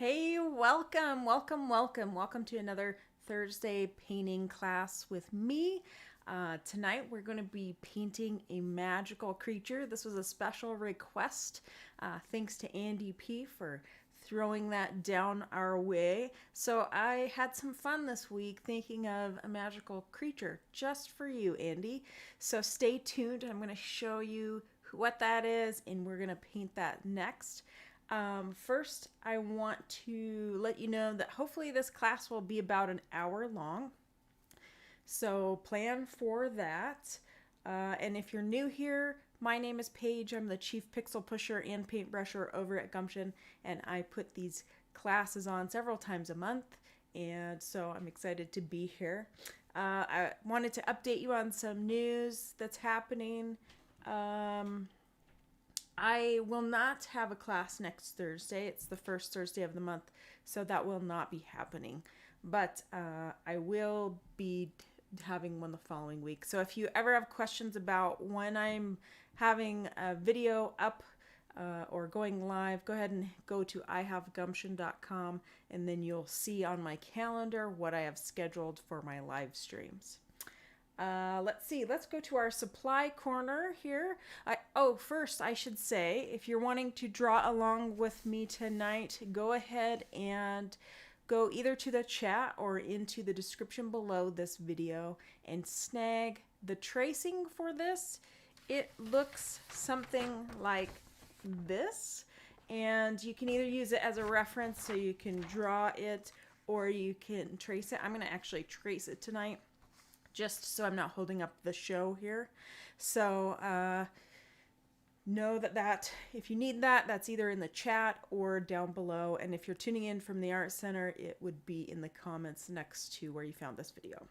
Hey, welcome to another Thursday painting class with me. Tonight we're going to be painting a magical creature. This was a special request. Thanks to Andy P for throwing that down our way. So I had some fun this week thinking of a magical creature just for you, Andy. So stay tuned. I'm going to show you what that is and we're going to paint that next. First, I want to let you know that hopefully this class will be about an hour long. So plan for that. And if you're new here, my name is Paige. I'm the Chief Pixel Pusher and Paintbrusher over at Gumption, and I put these classes on several times a month, and so I'm excited to be here. I wanted to update you on some news that's happening. I will not have a class next Thursday. It's the first Thursday of the month, so that will not be happening. But I will be having one the following week. So if you ever have questions about when I'm having a video up or going live, go ahead and go to ihavegumption.com and then you'll see on my calendar what I have scheduled for my live streams. Let's see. Let's go to our supply corner here. First, I should say, if you're wanting to draw along with me tonight, go ahead and go either to the chat or into the description below this video and snag the tracing for this. It looks something like this, and you can either use it as a reference so you can draw it or you can trace it. I'm going to actually trace it tonight, just so I'm not holding up the show here. So know that if you need that, that's either in the chat or down below. And if you're tuning in from the Art Center, it would be in the comments next to where you found this video.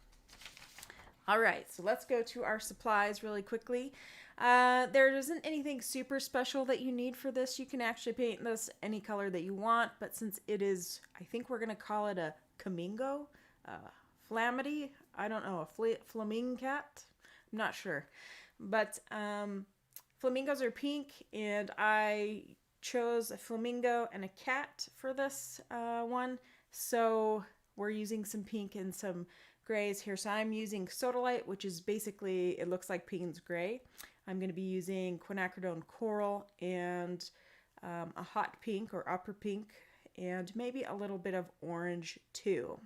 All right, so let's go to our supplies really quickly. There isn't anything super special that you need for this. You can actually paint this any color that you want, but since it is, I think we're gonna call it a Flamingo, Flamity, I don't know, a flamingo cat? I'm not sure. But flamingos are pink, and I chose a flamingo and a cat for this one. So we're using some pink and some grays here. So I'm using Sodalite, which is basically, it looks like Payne's Gray. I'm going to be using quinacridone coral and a hot pink or upper pink, and maybe a little bit of orange too.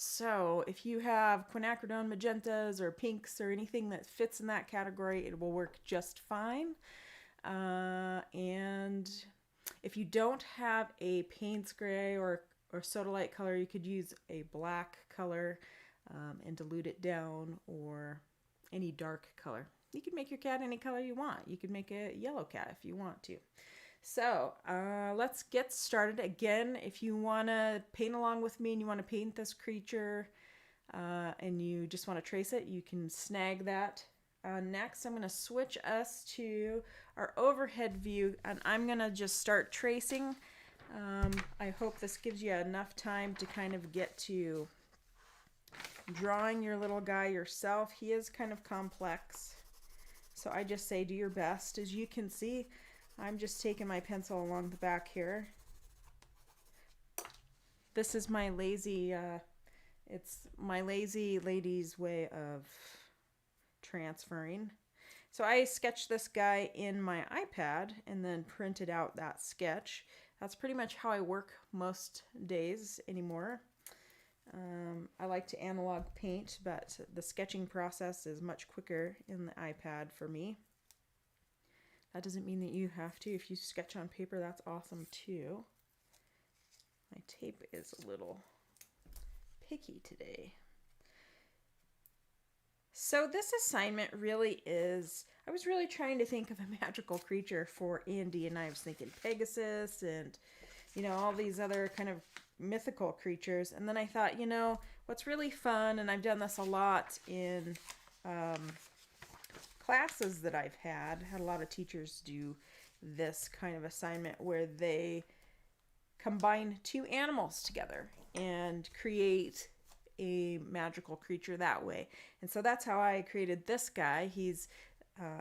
So if you have quinacridone magentas or pinks or anything that fits in that category, it will work just fine. And if you don't have a Payne's Gray or Sodalite color, you could use a black color and dilute it down, or any dark color. You can make your cat any color you want. You could make a yellow cat if you want to. So let's get started. Again, if you want to paint along with me and you want to paint this creature and you just want to trace it, you can snag that. Next, I'm going to switch us to our overhead view, and I'm going to just start tracing. I hope this gives you enough time to kind of get to drawing your little guy yourself. He is kind of complex, so I just say do your best. As you can see, I'm just taking my pencil along the back here. This is my lazy, it's my lazy lady's way of transferring. So I sketched this guy in my iPad and then printed out that sketch. That's pretty much how I work most days anymore. I like to analog paint, but the sketching process is much quicker in the iPad for me. That doesn't mean that you have to. If you sketch on paper, that's awesome too. My tape is a little picky today. So this assignment really is, I was really trying to think of a magical creature for Andy, and I was thinking Pegasus and, you know, all these other kind of mythical creatures. And then I thought, you know, what's really fun, and I've done this a lot in classes that I've had a lot of teachers do this kind of assignment where they combine two animals together and create a magical creature that way. And so that's how I created this guy. He's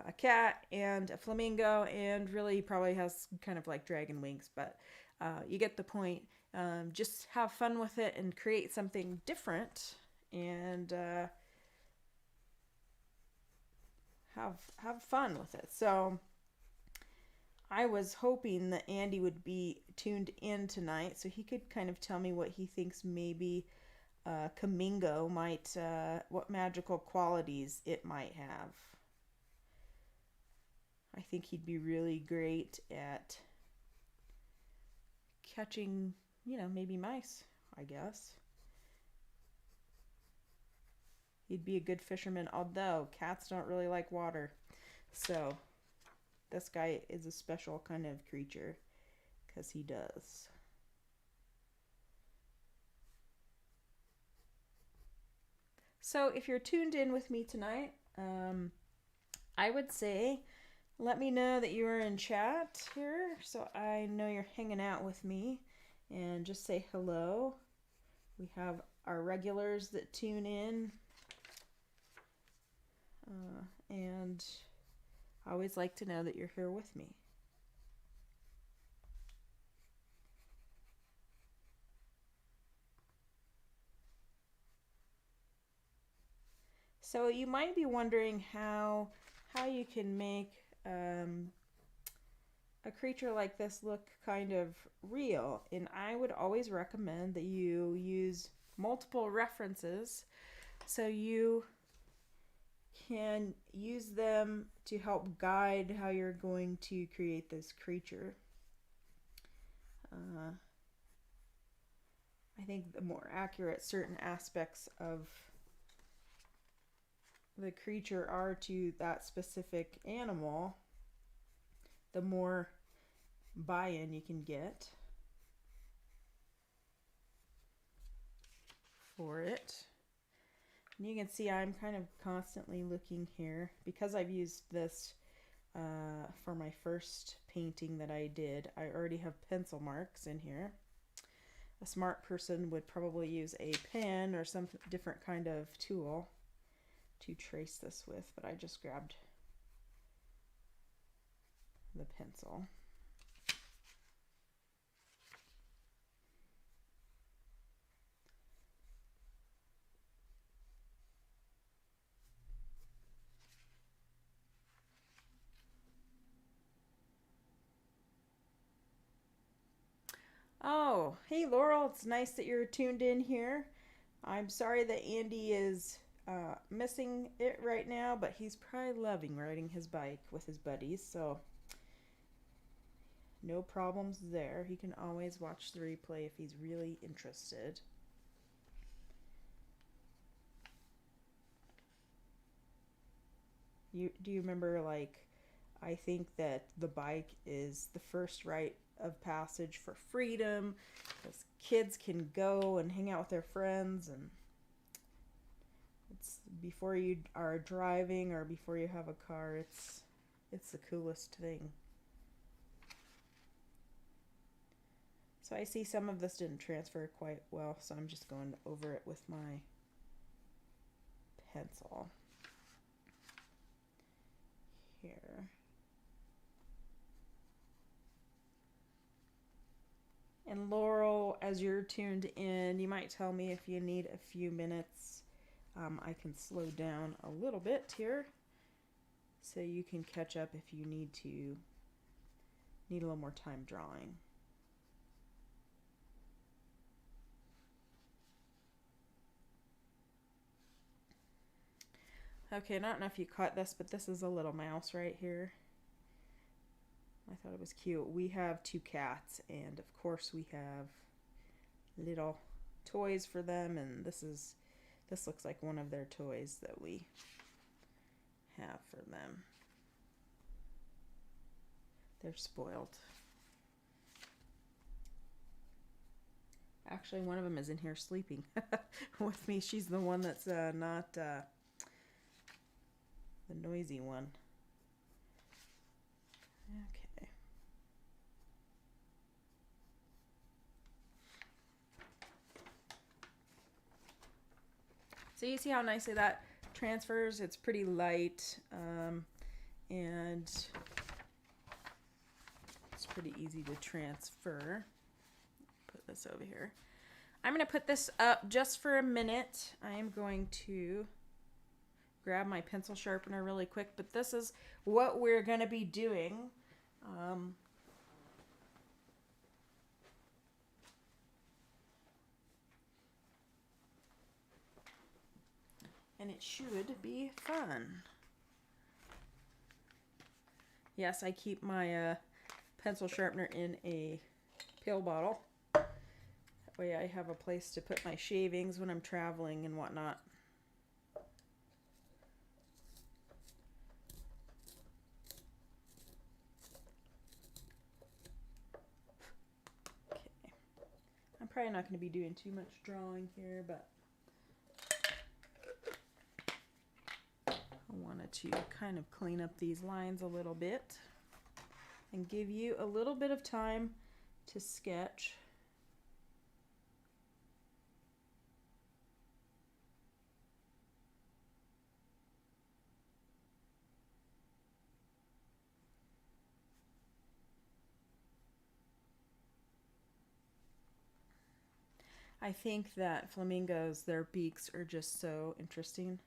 a cat and a flamingo, and really he probably has kind of like dragon wings, but you get the point. Just have fun with it and create something different, and have fun with it. So I was hoping that Andy would be tuned in tonight so he could kind of tell me what he thinks maybe Kamingo might, what magical qualities it might have. I think he'd be really great at catching, maybe mice, I guess. He'd be a good fisherman, although cats don't really like water. So this guy is a special kind of creature because he does. So if you're tuned in with me tonight, I would say let me know that you are in chat here so I know you're hanging out with me, and just say hello. We have our regulars that tune in, and I always like to know that you're here with me. So you might be wondering how you can make a creature like this look kind of real, and I would always recommend that you use multiple references so you can use them to help guide how you're going to create this creature. I think the more accurate certain aspects of the creature are to that specific animal, the more buy-in you can get for it. And you can see I'm kind of constantly looking here because I've used this for my first painting that I did. I already have pencil marks in here. A smart person would probably use a pen or some different kind of tool to trace this with, but I just grabbed the pencil. Oh, hey Laurel, it's nice that you're tuned in here. I'm sorry that Andy is missing it right now, but he's probably loving riding his bike with his buddies, so no problems there. He can always watch the replay if he's really interested. Do you remember, like, I think that the bike is the first rite of passage for freedom, because kids can go and hang out with their friends, and it's before you are driving or before you have a car, it's the coolest thing. So I see some of this didn't transfer quite well, so I'm just going over it with my pencil here. And Laurel, as you're tuned in, you might tell me if you need a few minutes. I can slow down a little bit here so you can catch up if you need a little more time drawing. Okay, I don't know if you caught this, but this is a little mouse right here. I thought it was cute. We have 2 cats, and of course we have little toys for them, and this looks like one of their toys that we have for them. They're spoiled. Actually, one of them is in here sleeping with me. She's the one that's not the noisy one. Okay. So you see how nicely that transfers? It's pretty light, and it's pretty easy to transfer. put this over here. I'm going to put this up just for a minute. I am going to grab my pencil sharpener really quick, but this is what we're going to be doing. And it should be fun. Yes, I keep my pencil sharpener in a pill bottle. That way I have a place to put my shavings when I'm traveling and whatnot. Okay. I'm probably not going to be doing too much drawing here, but I wanted to kind of clean up these lines a little bit and give you a little bit of time to sketch. I think that flamingos, their beaks are just so interesting.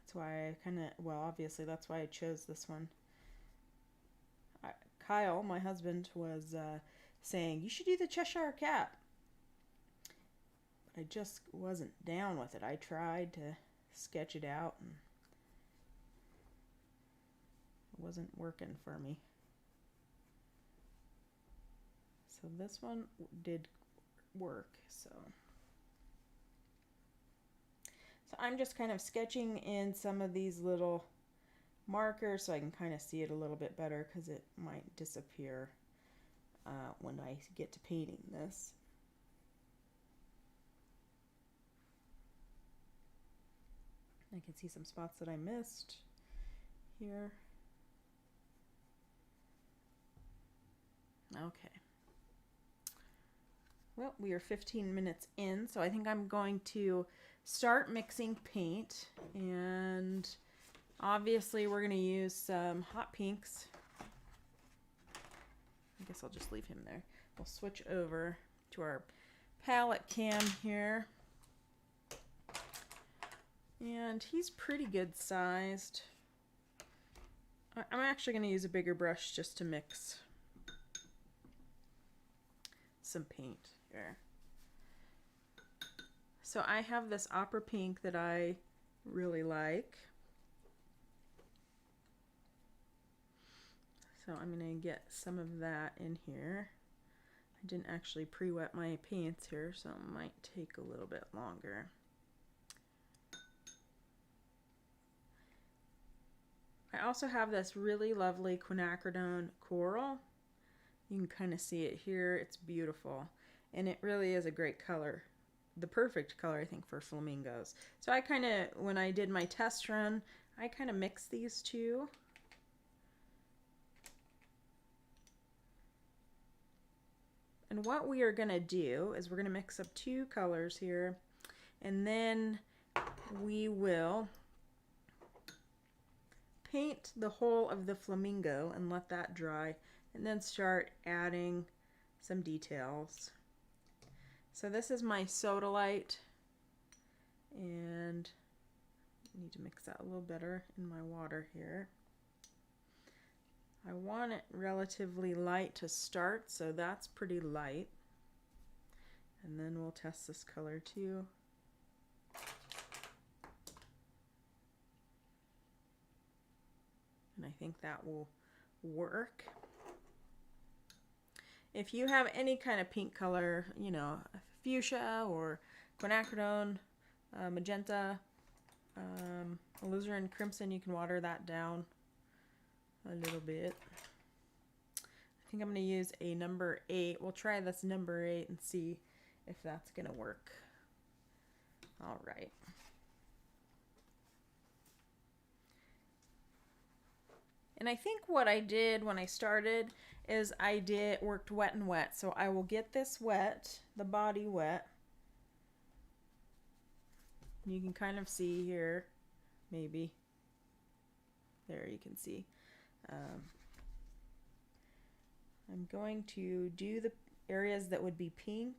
That's why I kind of, well, obviously that's why I chose this one. Kyle, my husband, was saying, you should do the Cheshire Cat. But I just wasn't down with it. I tried to sketch it out and it wasn't working for me. So this one did work, so I'm just kind of sketching in some of these little markers so I can kind of see it a little bit better, because it might disappear when I get to painting this. I can see some spots that I missed here. Okay. Well, we are 15 minutes in, so I think I'm going to start mixing paint, and obviously we're going to use some hot pinks. I guess I'll just leave him there. We'll switch over to our palette cam here, and he's pretty good sized. I'm actually going to use a bigger brush just to mix some paint here. So I have this opera pink that I really like. So I'm going to get some of that in here. I didn't actually pre-wet my paints here, so it might take a little bit longer. I also have this really lovely quinacridone coral. You can kind of see it here. It's beautiful, and it really is a great color. The perfect color, I think, for flamingos. So I kind of, when I did my test run, I kind of mixed these two. And what we are going to do is we're going to mix up two colors here, and then we will paint the whole of the flamingo and let that dry, and then start adding some details. So this is my Sodalite, and I need to mix that a little better in my water here. I want it relatively light to start, so that's pretty light. And then we'll test this color too. And I think that will work. If you have any kind of pink color, you know, fuchsia or quinacridone, magenta, alizarin crimson, you can water that down a little bit. I think I'm going to use a number 8. We'll try this number 8 and see if that's going to work. All right. And I think what I did when I started is I worked wet and wet. So I will get this wet, the body wet. You can kind of see here, maybe. There you can see. I I'm going to do the areas that would be pink.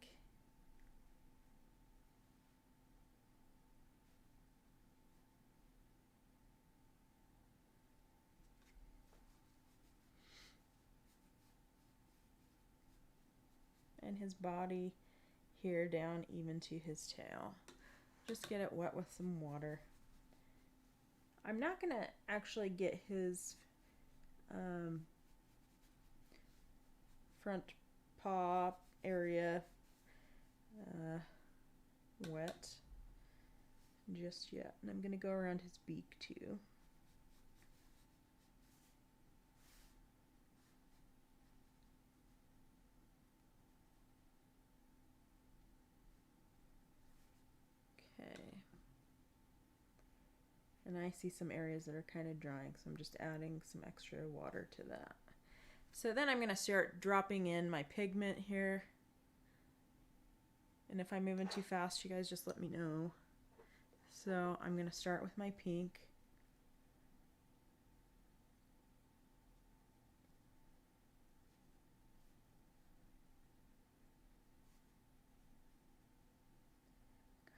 And his body here down even to his tail. Just get it wet with some water. I'm not going to actually get his front paw area wet just yet. And I'm going to go around his beak too. And I see some areas that are kind of drying, so I'm just adding some extra water to that. So then I'm going to start dropping in my pigment here. And if I'm moving too fast, you guys just let me know. So I'm going to start with my pink.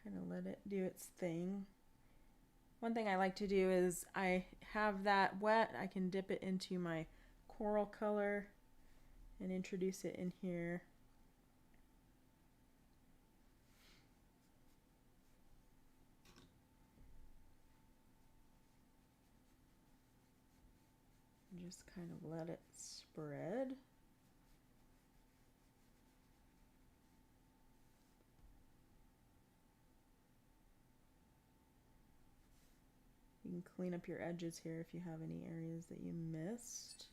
Kind of let it do its thing. One thing I like to do is I have that wet, I can dip it into my coral color and introduce it in here. Just kind of let it spread. You can clean up your edges here if you have any areas that you missed.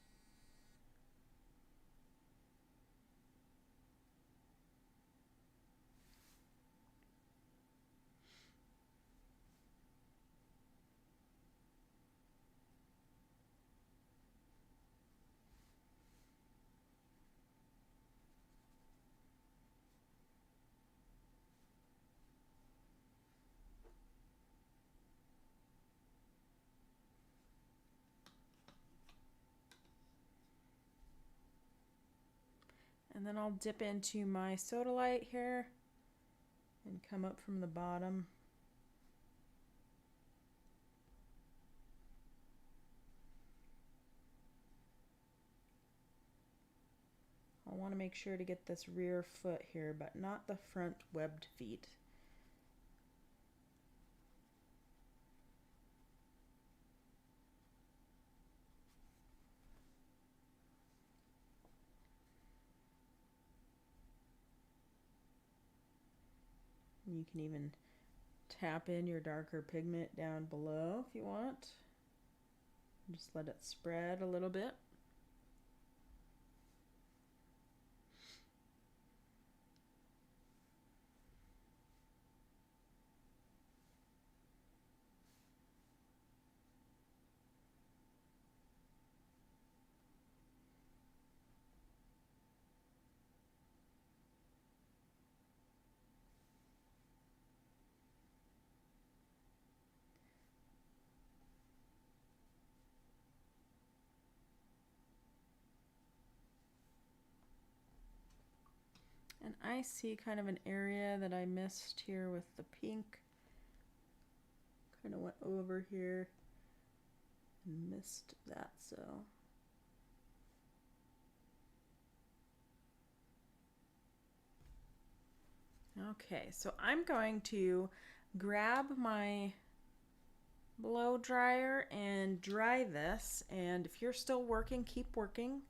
And then I'll dip into my Sodalite here and come up from the bottom. I want to make sure to get this rear foot here, but not the front webbed feet. You can even tap in your darker pigment down below if you want. Just let it spread a little bit. And I see kind of an area that I missed here with the pink. Kind of went over here and missed that, so. Okay, so I'm going to grab my blow dryer and dry this, and if you're still working, keep working.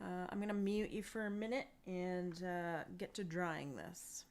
I'm going to mute you for a minute and get to drying this.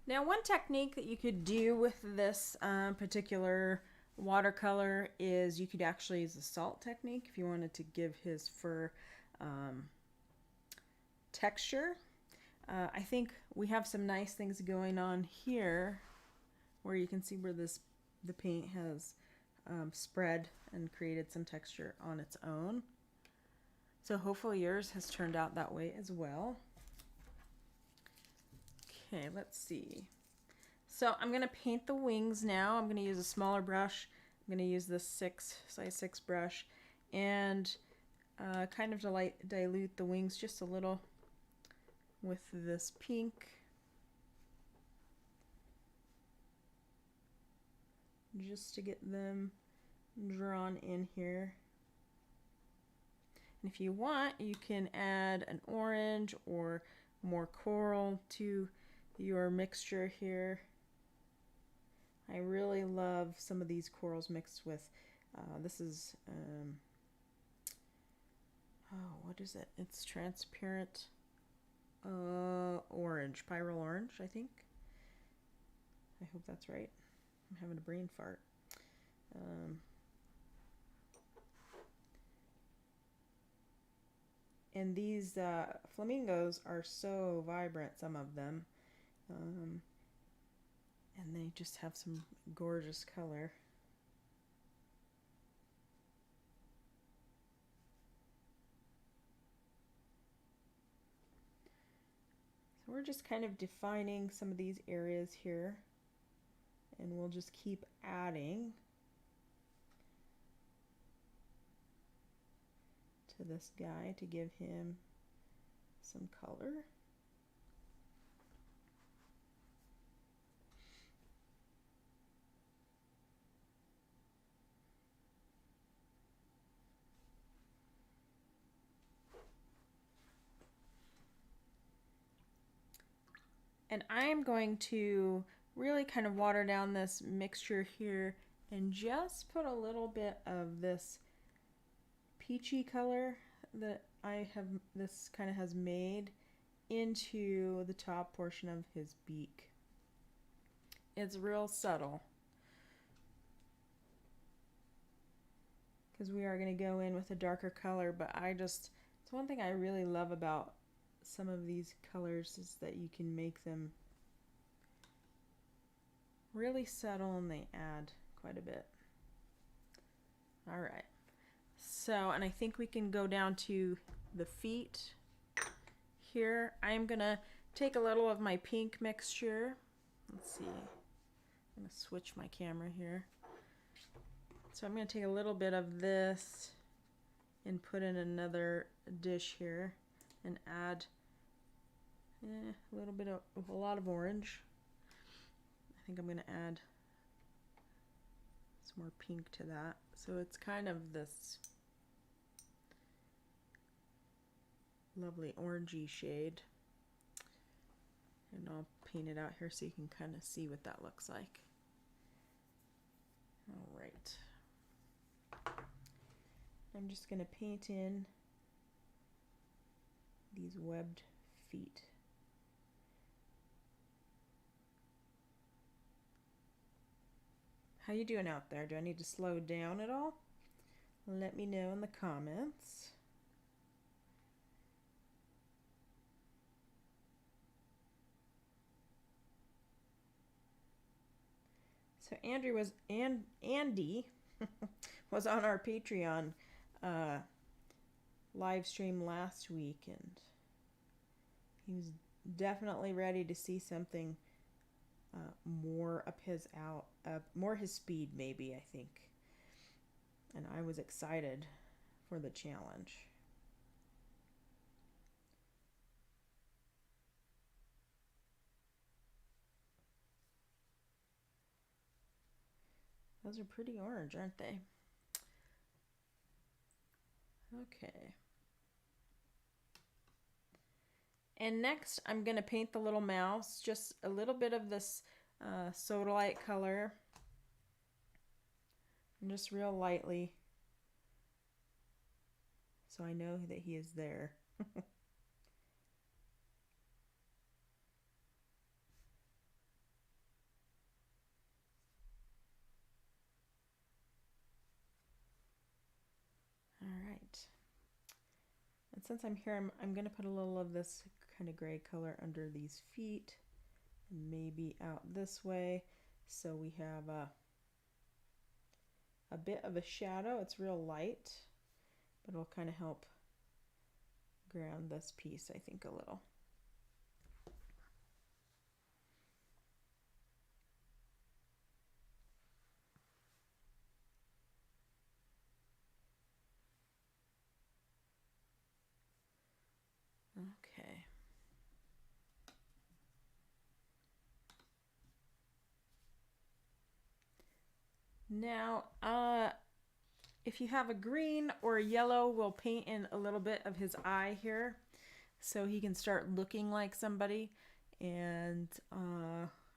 Now, one technique that you could do with this particular watercolor is you could actually use the salt technique if you wanted to give his fur texture. I think we have some nice things going on here where you can see where the paint has spread and created some texture on its own. So hopefully yours has turned out that way as well. Okay, let's see. So I'm going to paint the wings now. I'm going to use a smaller brush. I'm going to use this size 6 brush and kind of dilute the wings just a little with this pink. Just to get them drawn in here. And if you want, you can add an orange or more coral to your mixture here. I really love some of these corals mixed with, this is, oh, what is it? It's transparent orange, pyrrole orange, I think. I hope that's right. I'm having a brain fart. And these flamingos are so vibrant, some of them. And they just have some gorgeous color. So we're just kind of defining some of these areas here. And we'll just keep adding to this guy to give him some color. And I'm going to really kind of water down this mixture here and just put a little bit of this peachy color that this kind of has made into the top portion of his beak. It's real subtle because we are going to go in with a darker color, but it's one thing I really love about some of these colors is that you can make them really subtle and they add quite a bit. All right. So, and I think we can go down to the feet here. I'm going to take a little of my pink mixture. Let's see. I'm going to switch my camera here. So I'm going to take a little bit of this and put in another dish here and add a little bit of a lot of orange. I think I'm going to add some more pink to that. So it's kind of this lovely orangey shade. And I'll paint it out here so you can kind of see what that looks like. All right. I'm just going to paint in these webbed feet. How you doing out there? Do I need to slow down at all? Let me know in the comments. So Andy was on our Patreon live stream last week, and he was definitely ready to see something more more his speed, maybe, I think. And I was excited for the challenge. Those are pretty orange, aren't they? Okay. And next, I'm going to paint the little mouse, just a little bit of this Sodalite color. And just real lightly, so I know that he is there. since I'm here, I'm going to put a little of this kind of gray color under these feet and maybe out this way, so we have a bit of a shadow. It's real light, but it'll kind of help ground this piece, I think, a little. Okay. Now, if you have a green or a yellow, we'll paint in a little bit of his eye here so he can start looking like somebody. And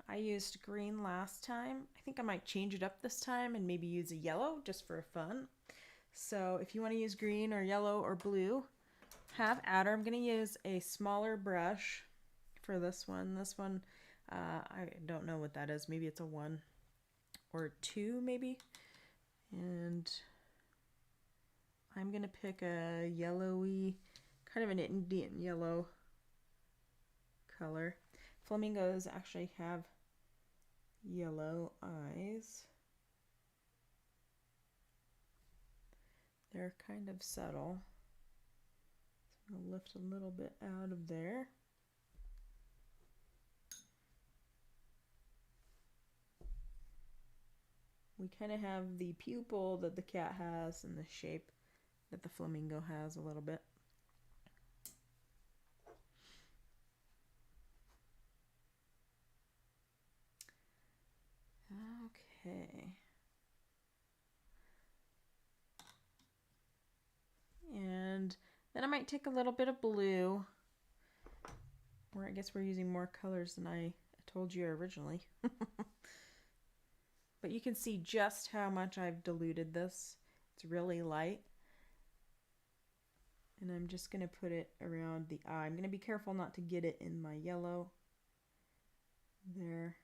I used green last time. I think I might change it up this time and maybe use a yellow just for fun. So if you want to use green or yellow or blue, have at her. I'm going to use a smaller brush for this one. This one, I don't know what that is. Maybe it's a 1 or 2 maybe. And I'm going to pick a yellowy, kind of an Indian yellow color. Flamingos actually have yellow eyes. They're kind of subtle. So I'm going to lift a little bit out of there. We kind of have the pupil that the cat has and the shape that the flamingo has a little bit. Okay. And then I might take a little bit of blue, or I guess we're using more colors than I told you originally. But you can see just how much I've diluted this. It's really light. And I'm just going to put it around the eye. I'm going to be careful not to get it in my yellow. There.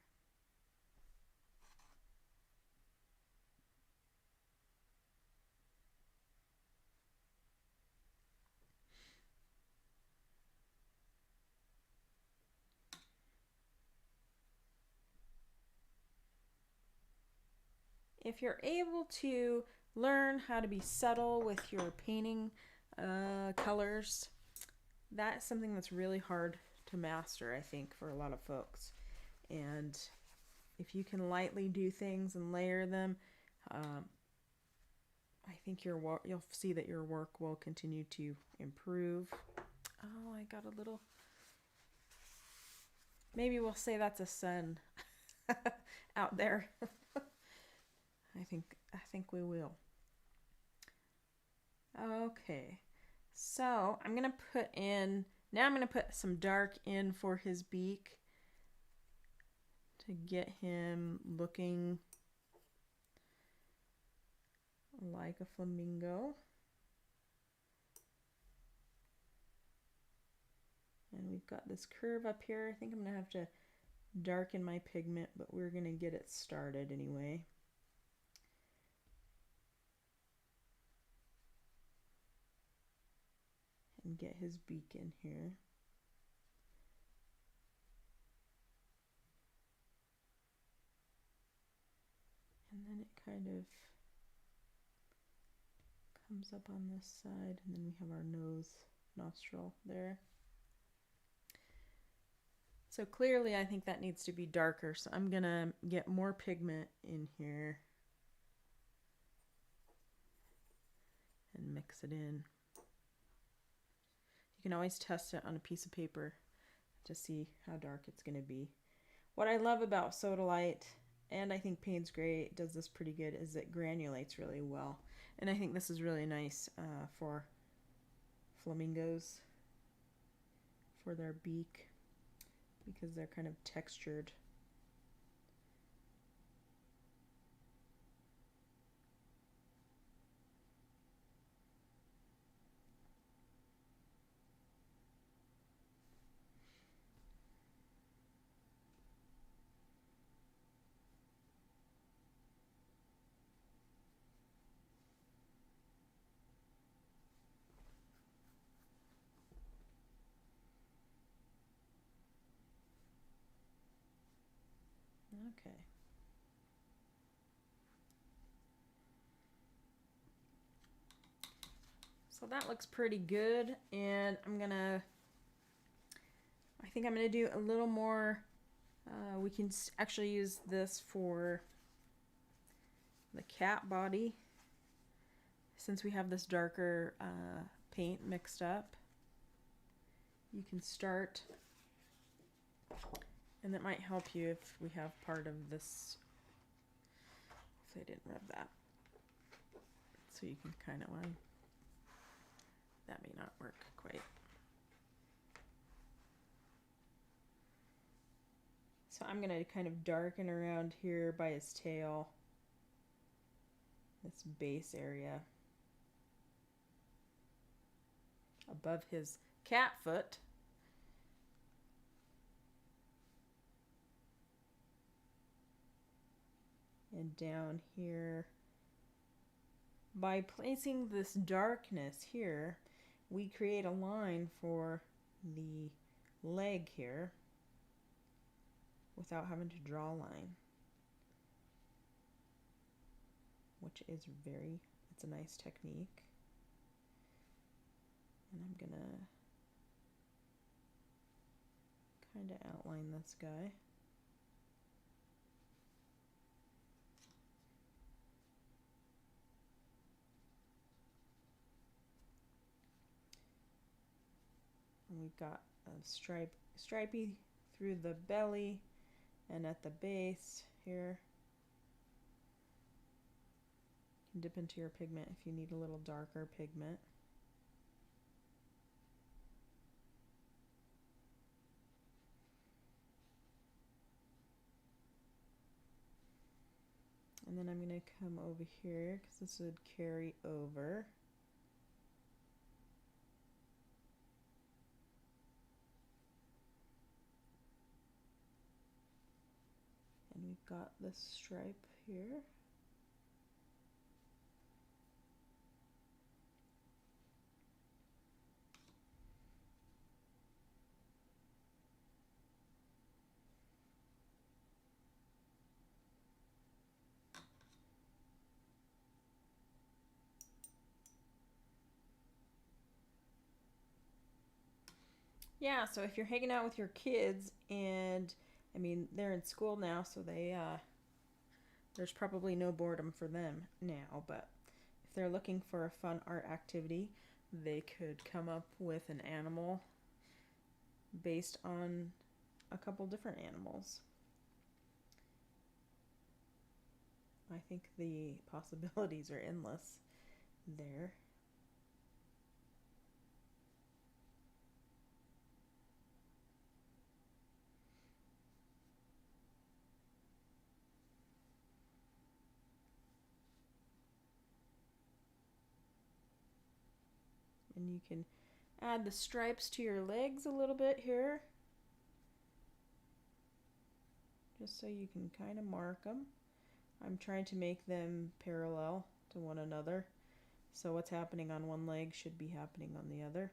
If you're able to learn how to be subtle with your painting colors, that's something that's really hard to master, I think, for a lot of folks. And if you can lightly do things and layer them, I think you'll see that your work will continue to improve. Oh, I got a little... Maybe we'll say that's a sun out there. I think we will. Okay, so I'm gonna put some dark in for his beak to get him looking like a flamingo. And we've got this curve up here. I think I'm gonna have to darken my pigment, but we're gonna get it started anyway. And get his beak in here. And then it kind of comes up on this side, and then we have our nostril there. So clearly I think that needs to be darker, so I'm gonna get more pigment in here and mix it in. You can always test it on a piece of paper to see how dark it's going to be. What I love about Sodalite, and I think Payne's Gray does this pretty good, is it granulates really well. And I think this is really nice for flamingos, for their beak, because they're kind of textured. Okay. So that looks pretty good, and I think I'm gonna do a little more. We can actually use this for the cat body, since we have this darker paint mixed up. You can start, and that might help you if we have part of this, if I didn't rub that. So you can kind of, that may not work quite. So I'm going to kind of darken around here by his tail, this base area, above his cat foot. And down here, by placing this darkness here, we create a line for the leg here without having to draw a line, which is it's a nice technique. And I'm gonna kind of outline this guy. And we've got a stripey through the belly and at the base here. You can dip into your pigment if you need a little darker pigment. And then I'm going to come over here because this would carry over. And we've got this stripe here. Yeah, so if you're hanging out with your kids, and I mean, they're in school now, so there's probably no boredom for them now, but if they're looking for a fun art activity, they could come up with an animal based on a couple different animals. I think the possibilities are endless there. And you can add the stripes to your legs a little bit here, just so you can kind of mark them. I'm trying to make them parallel to one another, so what's happening on one leg should be happening on the other.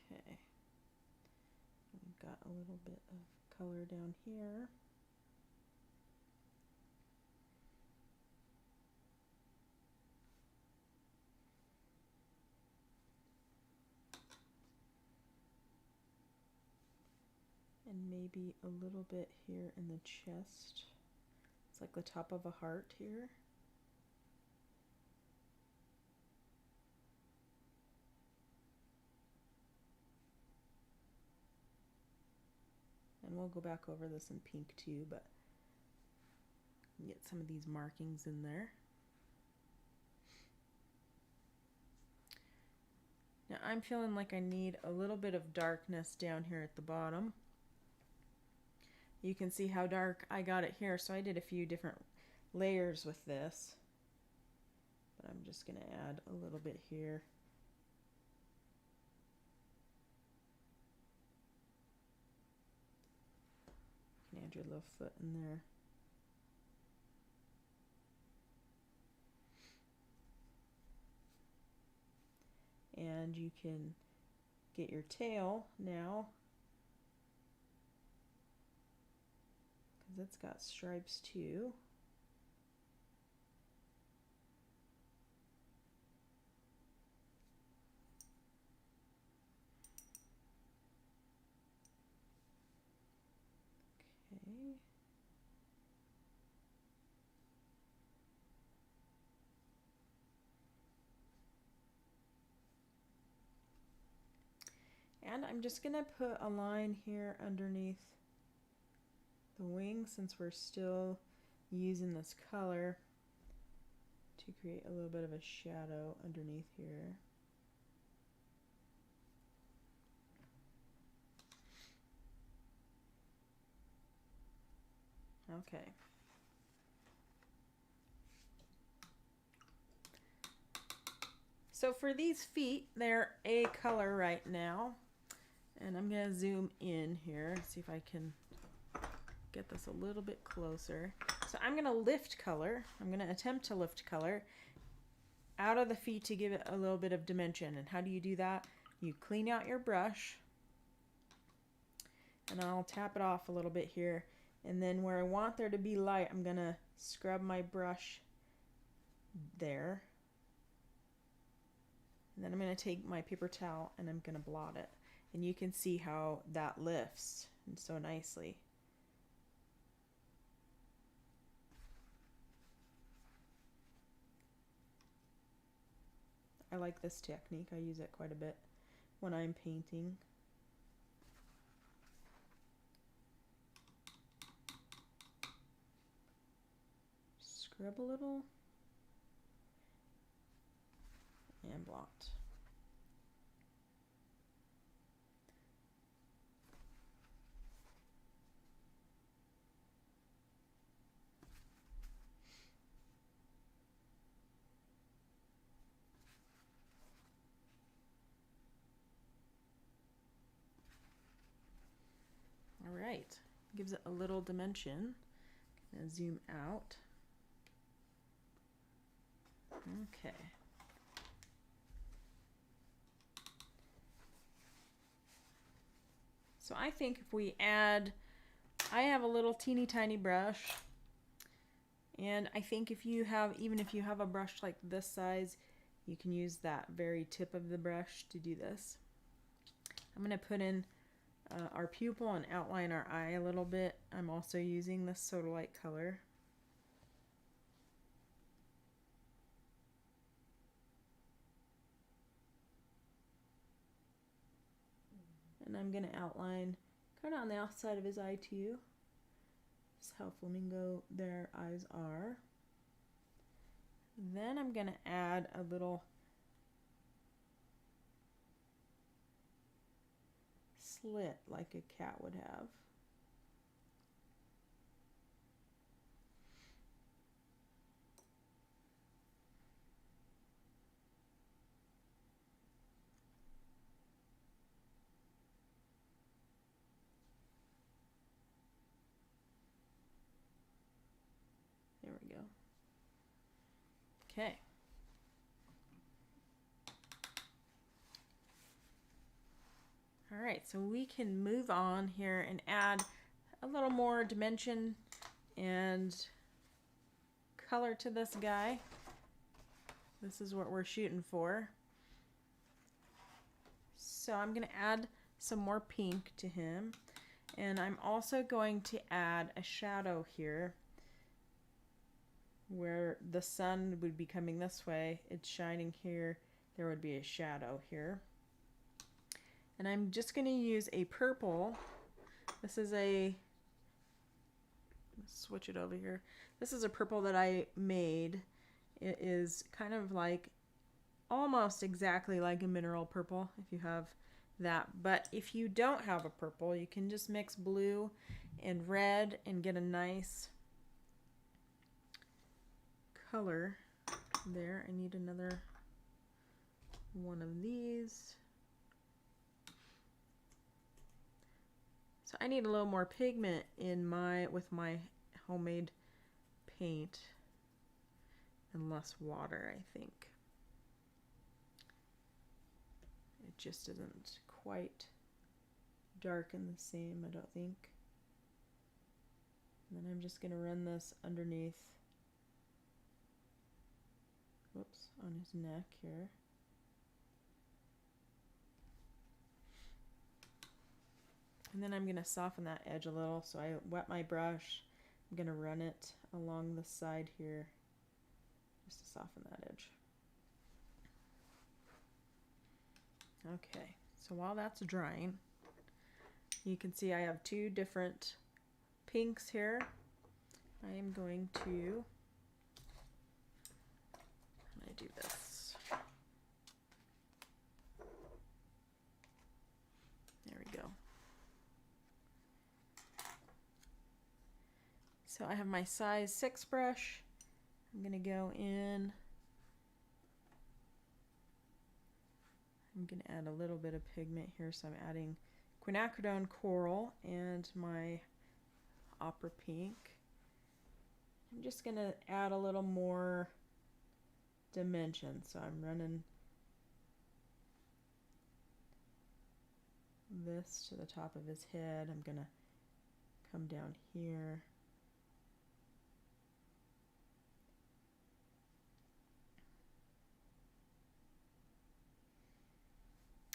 Okay, we've got a little bit of color down here. And maybe a little bit here in the chest. It's like the top of a heart here. And we'll go back over this in pink too, but get some of these markings in there. Now I'm feeling like I need a little bit of darkness down here at the bottom. you can see how dark I got it here. So I did a few different layers with this. But I'm just going to add a little bit here. You can add your little foot in there. And you can get your tail now, because it's got stripes too. Okay. And I'm just going to put a line here underneath the wing, since we're still using this color, to create a little bit of a shadow underneath here. Okay. So for these feet, they're a color right now. And I'm going to zoom in here and see if I can get this a little bit closer. So I'm going to lift color. I'm going to attempt to lift color out of the feet to give it a little bit of dimension. And how do you do that? You clean out your brush. And I'll tap it off a little bit here. And then where I want there to be light, I'm going to scrub my brush there. And then I'm going to take my paper towel and I'm going to blot it. And you can see how that lifts and so nicely. I like this technique. I use it quite a bit when I'm painting. Scrub a little and blot. All right, gives it a little dimension. Gonna zoom out. Okay. So I think if we add, I have a little teeny tiny brush, and I think if you have, even if you have a brush like this size, you can use that very tip of the brush to do this. I'm gonna put in our pupil and outline our eye a little bit. I'm also using this Sodalite color. And I'm going to outline kind of on the outside of his eye too. This is how flamingo, their eyes are. Then I'm going to add a little slit like a cat would have. There we go. Okay. All right, so we can move on here and add a little more dimension and color to this guy. This is what we're shooting for. So I'm going to add some more pink to him. And I'm also going to add a shadow here where the sun would be coming this way. It's shining here. There would be a shadow here. And I'm just going to use a purple. This is a, let's switch it over here. This is a purple that I made. It is kind of like, almost exactly like a mineral purple if you have that. But if you don't have a purple, you can just mix blue and red and get a nice color there. I need another one of these. So I need a little more pigment in with my homemade paint and less water, I think. It just isn't quite dark and the same, I don't think. And then I'm just going to run this underneath, whoops, on his neck here. And then I'm going to soften that edge a little. So I wet my brush. I'm going to run it along the side here just to soften that edge. Okay, so while that's drying, you can see I have two different pinks here. I am going to, when I do this, there we go. So I have my size 6 brush. I'm going to go in. I'm going to add a little bit of pigment here, so I'm adding quinacridone coral and my opera pink. I'm just going to add a little more dimension, so I'm running this to the top of his head. I'm going to come down here.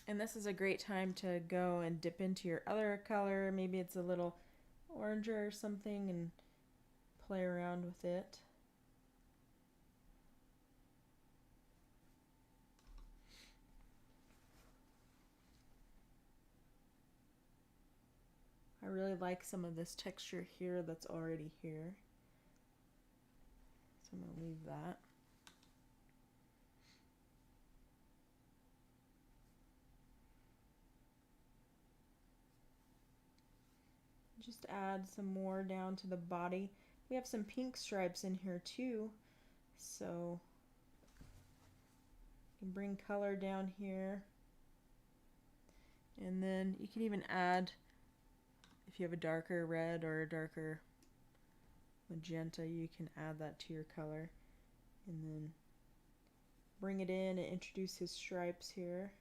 And this is a great time to go and dip into your other color. Maybe it's a little oranger or something, and play around with it. I really like some of this texture here that's already here. So I'm going to leave that. Just add some more down to the body. We have some pink stripes in here too, so you can bring color down here. And then you can even add, if you have a darker red or a darker magenta, you can add that to your color. And then bring it in and introduce his stripes here.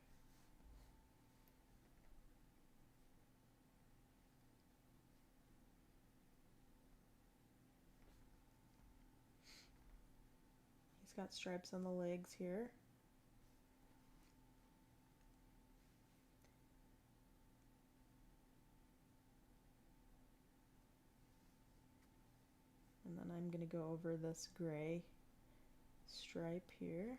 He's got stripes on the legs here. And then I'm going to go over this gray stripe here.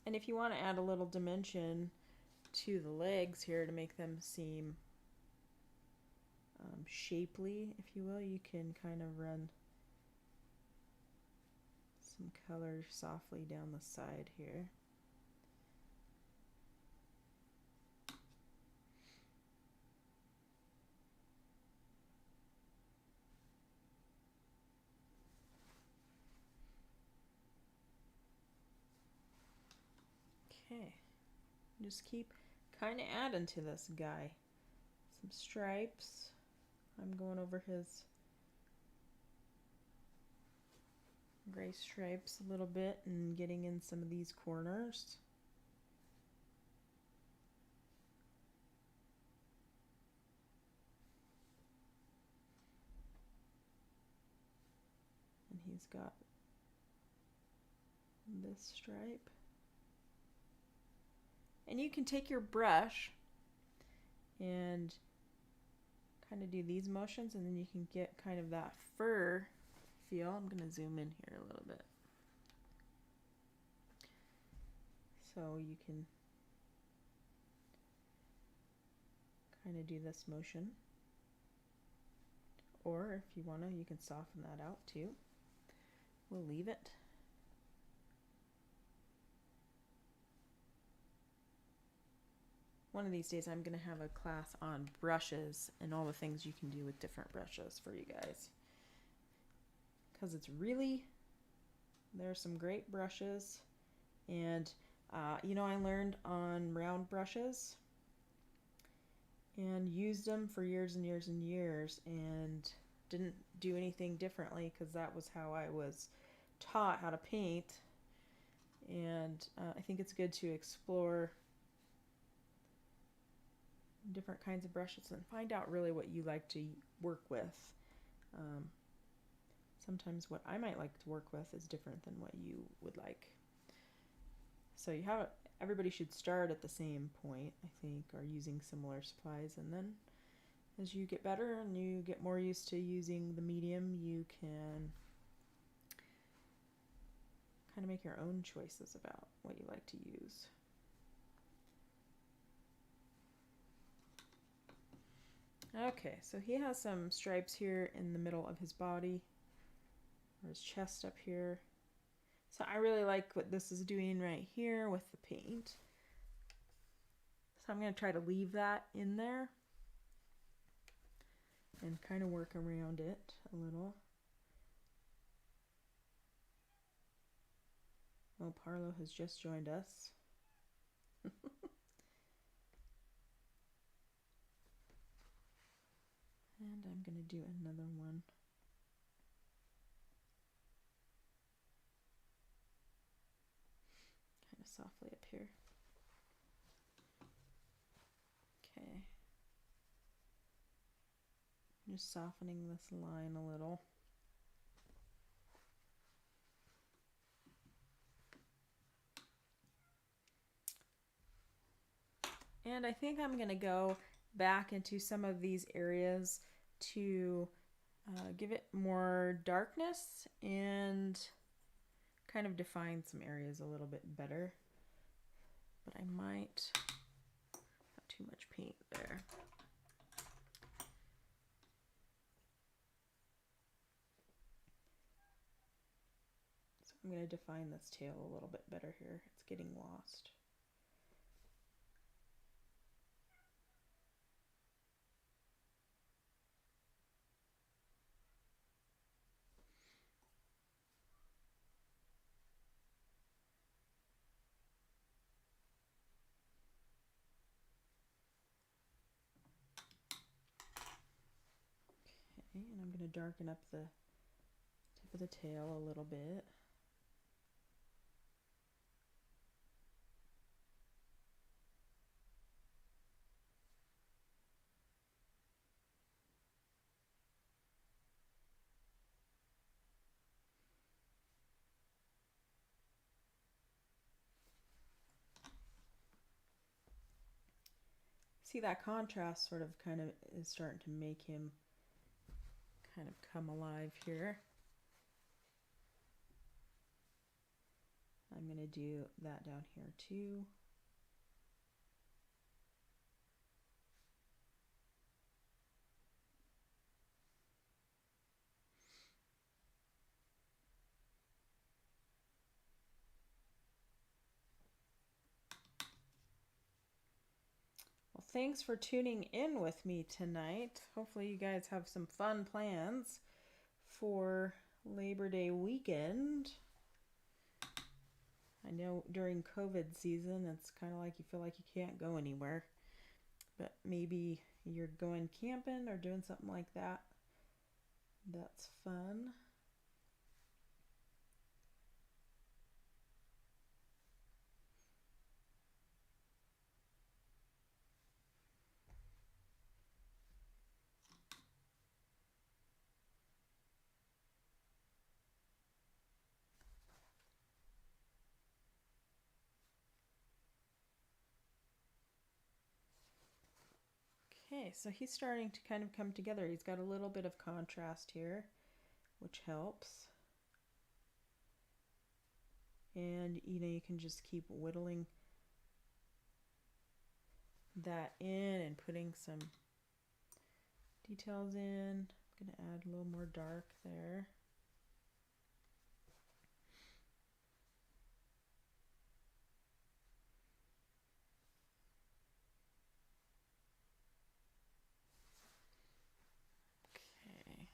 And if you want to add a little dimension to the legs here to make them seem shapely, if you will, you can kind of run some color softly down the side here. Okay, just keep kind of adding to this guy. Some stripes. I'm going over his gray stripes a little bit and getting in some of these corners. And he's got this stripe. And you can take your brush and kind of do these motions, and then you can get kind of that fur feel. I'm going to zoom in here a little bit. So you can kind of do this motion. or if you want to, you can soften that out too. We'll leave it. One of these days I'm going to have a class on brushes and all the things you can do with different brushes for you guys. Because it's really, there's some great brushes. And, you know, I learned on round brushes and used them for years and years and years and didn't do anything differently because that was how I was taught how to paint. And I think it's good to explore different kinds of brushes and find out really what you like to work with. Sometimes what I might like to work with is different than what you would like. So you have, everybody should start at the same point, I think, or using similar supplies, and then as you get better and you get more used to using the medium, you can kind of make your own choices about what you like to use. Okay, so he has some stripes here in the middle of his body, or his chest up here. So I really like what this is doing right here with the paint. So I'm going to try to leave that in there and kind of work around it a little. Oh, Parlo has just joined us. And I'm going to do another one. Kind of softly up here. Okay. Just softening this line a little. And I think I'm going to go back into some of these areas to give it more darkness and kind of define some areas a little bit better. But I might have too much paint there. So I'm going to define this tail a little bit better here. It's getting lost. Okay, and I'm going to darken up the tip of the tail a little bit. See, that contrast sort of kind of is starting to make him kind of come alive here. I'm going to do that down here too. Well, thanks for tuning in with me tonight. Hopefully you guys have some fun plans for Labor Day weekend. I know during COVID season, it's kind of like you feel like you can't go anywhere. But maybe you're going camping or doing something like that. That's fun. Okay, so he's starting to kind of come together. He's got a little bit of contrast here, which helps. And you know, you can just keep whittling that in and putting some details in, I'm going to add a little more dark there. Okay.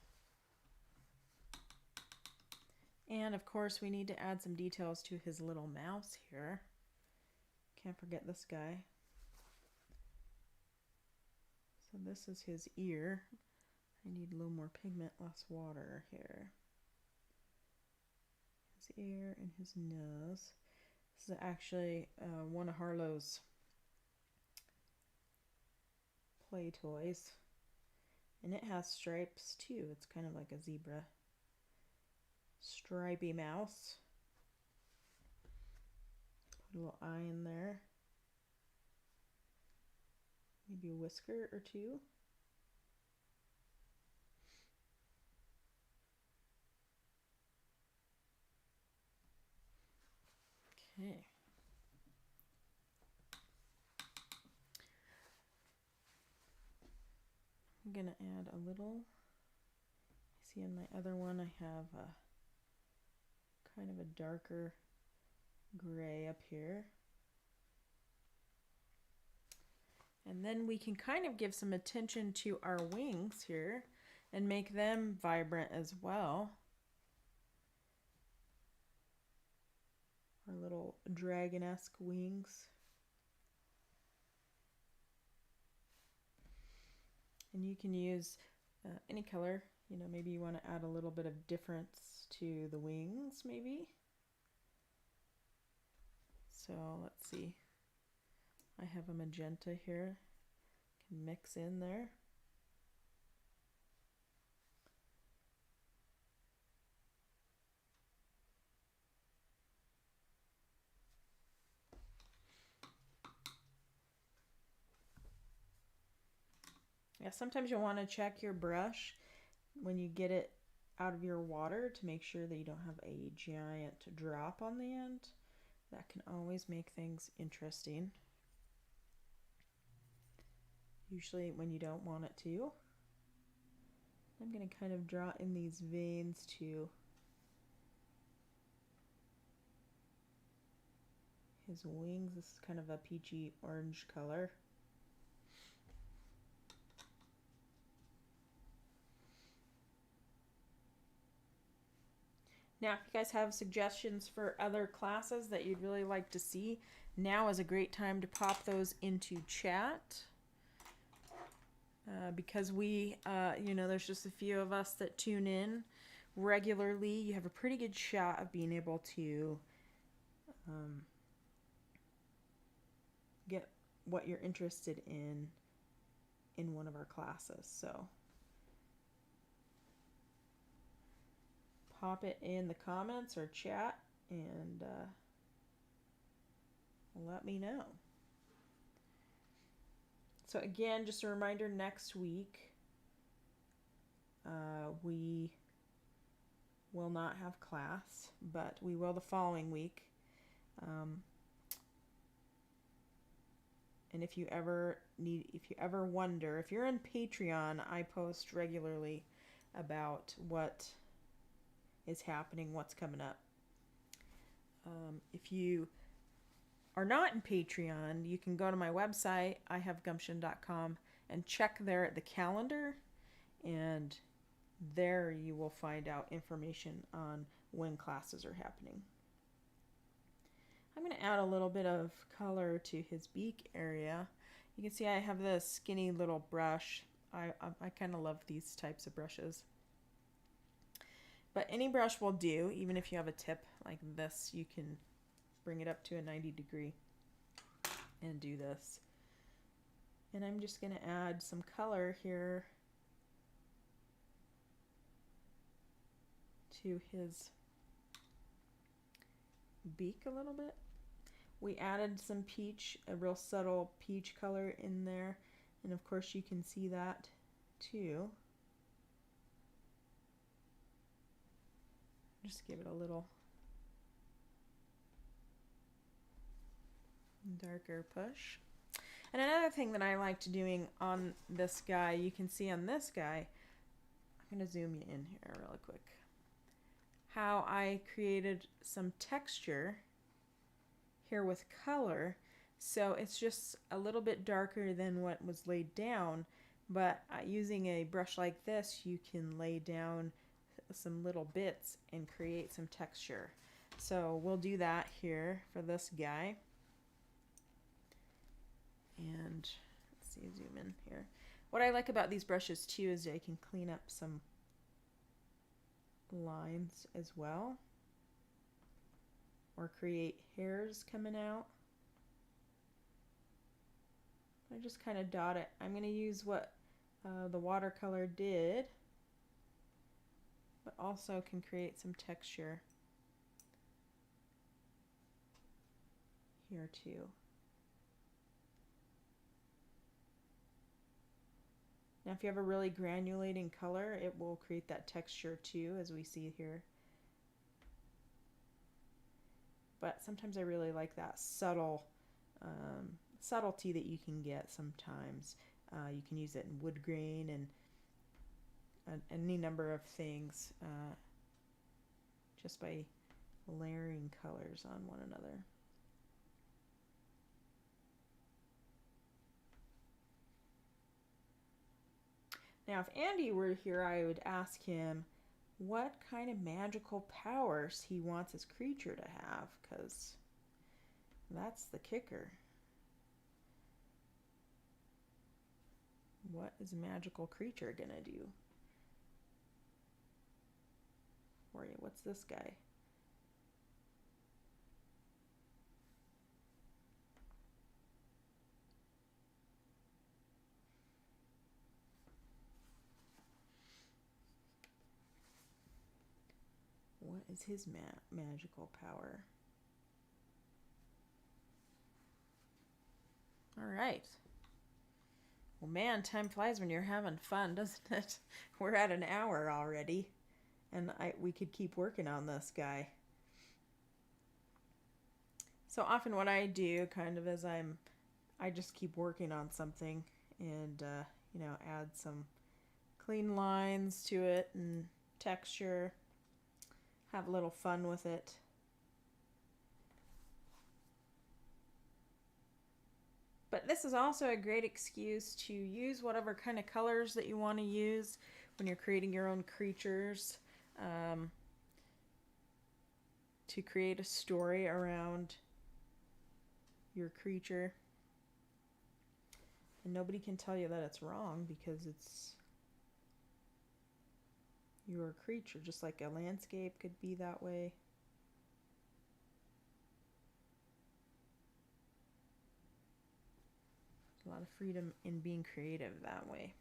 And of course we need to add some details to his little mouse here. Can't forget this guy. So this is his ear. I need a little more pigment, less water here. His ear and his nose. This is actually one of Harlow's play toys. And it has stripes too. It's kind of like a zebra. Stripy mouse. Put a little eye in there. Maybe a whisker or two. Okay. I'm going to add a little. See, in my other one I have a kind of a darker gray up here. And then we can kind of give some attention to our wings here and make them vibrant as well. Our little dragon-esque wings. And you can use any color. You know, maybe you want to add a little bit of difference to the wings, maybe. So let's see. I have a magenta here. Can mix in there. Yeah, sometimes you'll want to check your brush when you get it out of your water to make sure that you don't have a giant drop on the end. That can always make things interesting. Usually when you don't want it to. I'm going to kind of draw in these veins to his wings. This is kind of a peachy orange color. Now, if you guys have suggestions for other classes that you'd really like to see, now is a great time to pop those into chat. Because we, you know, there's just a few of us that tune in regularly. You have a pretty good shot of being able to get what you're interested in one of our classes. So pop it in the comments or chat and let me know. So again, just a reminder, next week we will not have class, but we will the following week. And if you ever wonder, if you're on Patreon, I post regularly about what is happening, what's coming up. If you are not in Patreon, you can go to my website, ihavegumption.com, and check there at the calendar, and there you will find out information on when classes are happening. I'm going to add a little bit of color to his beak area. You can see I have this skinny little brush. I kind of love these types of brushes. But any brush will do, even if you have a tip like this, you can bring it up to a 90 degree and do this. And I'm just going to add some color here to his beak a little bit. We added some peach, a real subtle peach color in there, and of course you can see that too. Just give it a little darker push. And another thing that I liked doing on this guy, you can see on this guy, I'm going to zoom you in here really quick. How I created some texture here with color. So it's just a little bit darker than what was laid down, but using a brush like this, you can lay down some little bits and create some texture. So we'll do that here for this guy. And let's see, zoom in here. What I like about these brushes too is I can clean up some lines as well, or create hairs coming out. I just kind of dot it. I'm going to use what the watercolor did, but also can create some texture here too. Now if you have a really granulating color, it will create that texture too, as we see here. But sometimes I really like that subtle subtlety that you can get sometimes. You can use it in wood grain and any number of things just by layering colors on one another. Now if Andy were here, I would ask him what kind of magical powers he wants his creature to have, because that's the kicker. What is a magical creature gonna do for you? What's this guy? What is his magical power? All right. Well, man, time flies when you're having fun, doesn't it? We're at an hour already, and we could keep working on this guy. So often what I do, kind of as I just keep working on something and, you know, add some clean lines to it and texture, have a little fun with it. But this is also a great excuse to use whatever kind of colors that you want to use when you're creating your own creatures, to create a story around your creature. And nobody can tell you that it's wrong, because it's your creature, just like a landscape could be that way. A lot of freedom in being creative that way.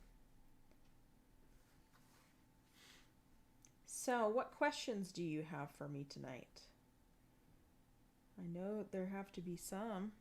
So, what questions do you have for me tonight? I know there have to be some.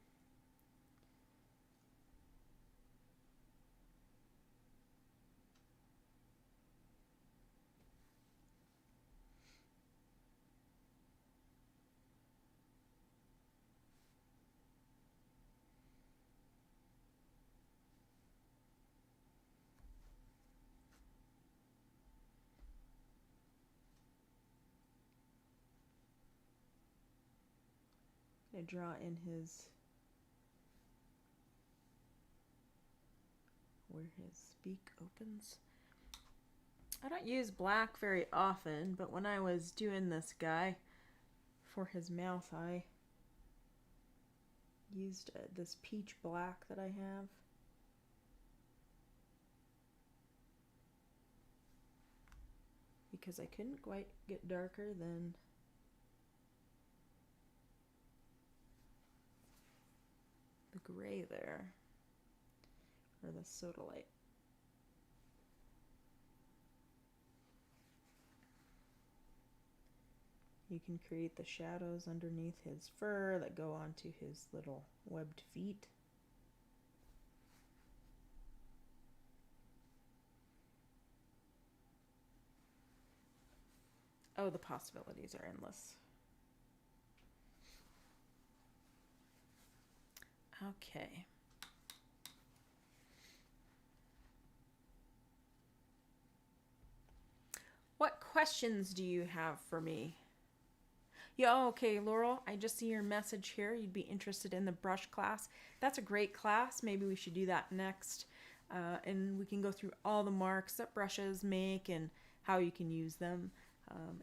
I draw in where his beak opens. I don't use black very often, but when I was doing this guy for his mouth, I used this peach black that I have. Because I couldn't quite get darker than the gray there, or the Sodalite. You can create the shadows underneath his fur that go onto his little webbed feet. Oh, the possibilities are endless. Okay. questions do you have for me? Yeah, okay, Laurel, I just see your message here. You'd be interested in the brush class. That's a great class. Maybe we should do that next. And we can go through all the marks that brushes make and how you can use them.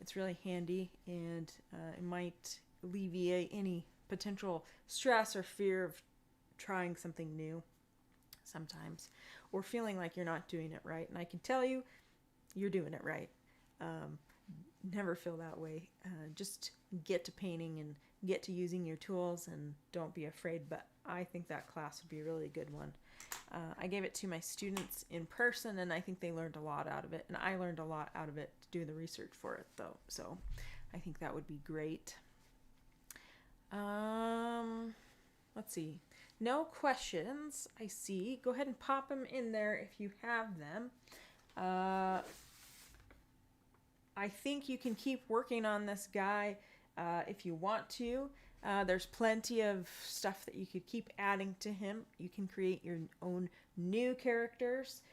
It's really handy, and it might alleviate any potential stress or fear of trying something new sometimes, or feeling like you're not doing it right. And I can tell you, you're doing it right. Never feel that way. Just get to painting and get to using your tools, and don't be afraid. But I think that class would be a really good one. I gave it to my students in person, and I think they learned a lot out of it. And I learned a lot out of it to do the research for it, though. So I think that would be great. Let's see. No questions, I see. Go ahead and pop them in there if you have them. I think you can keep working on this guy if you want to. There's plenty of stuff that you could keep adding to him. You can create your own new characters.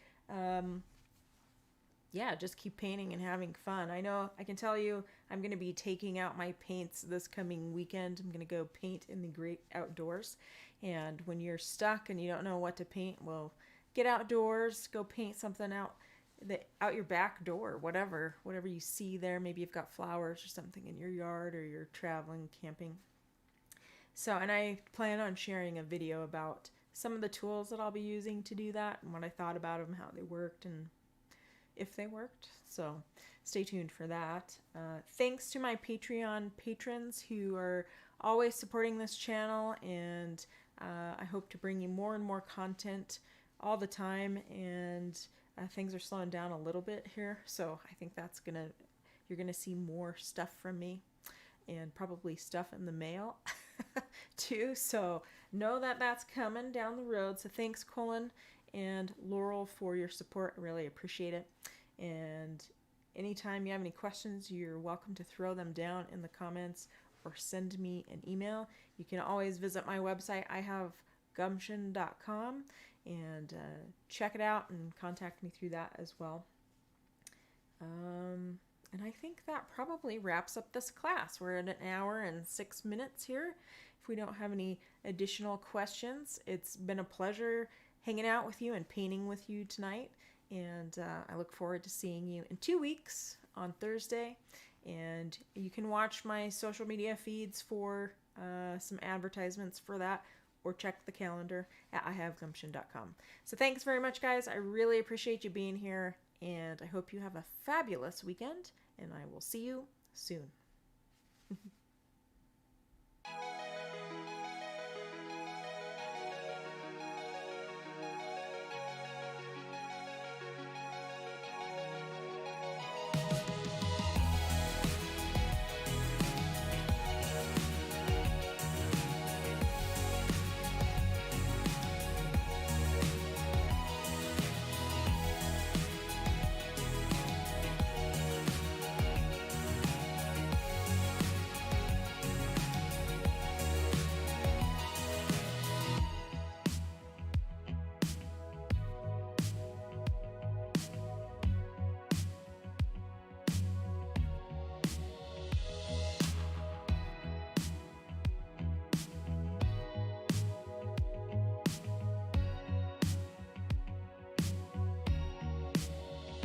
Yeah, just keep painting and having fun. I know, I can tell you, I'm going to be taking out my paints this coming weekend. I'm going to go paint in the great outdoors. And when you're stuck and you don't know what to paint, well, get outdoors, go paint something out your back door, whatever you see there. Maybe you've got flowers or something in your yard, or you're traveling, camping. So, and I plan on sharing a video about some of the tools that I'll be using to do that, and what I thought about them, how they worked, and if they worked. So stay tuned for that. Thanks to my Patreon patrons who are always supporting this channel, and I hope to bring you more and more content all the time. And things are slowing down a little bit here, so I think you're gonna see more stuff from me, and probably stuff in the mail too. So know that that's coming down the road. So thanks, Colin and Laurel, for your support. I really appreciate it. And anytime you have any questions, you're welcome to throw them down in the comments or send me an email. You can always visit my website. I have gumption.com, and check it out and contact me through that as well. And I think that probably wraps up this class. We're at 1 hour and 6 minutes here. If we don't have any additional questions, it's been a pleasure hanging out with you and painting with you tonight. And I look forward to seeing you in 2 weeks on Thursday. And you can watch my social media feeds for some advertisements for that, or check the calendar at ihavegumption.com. So thanks very much, guys. I really appreciate you being here, and I hope you have a fabulous weekend, and I will see you soon.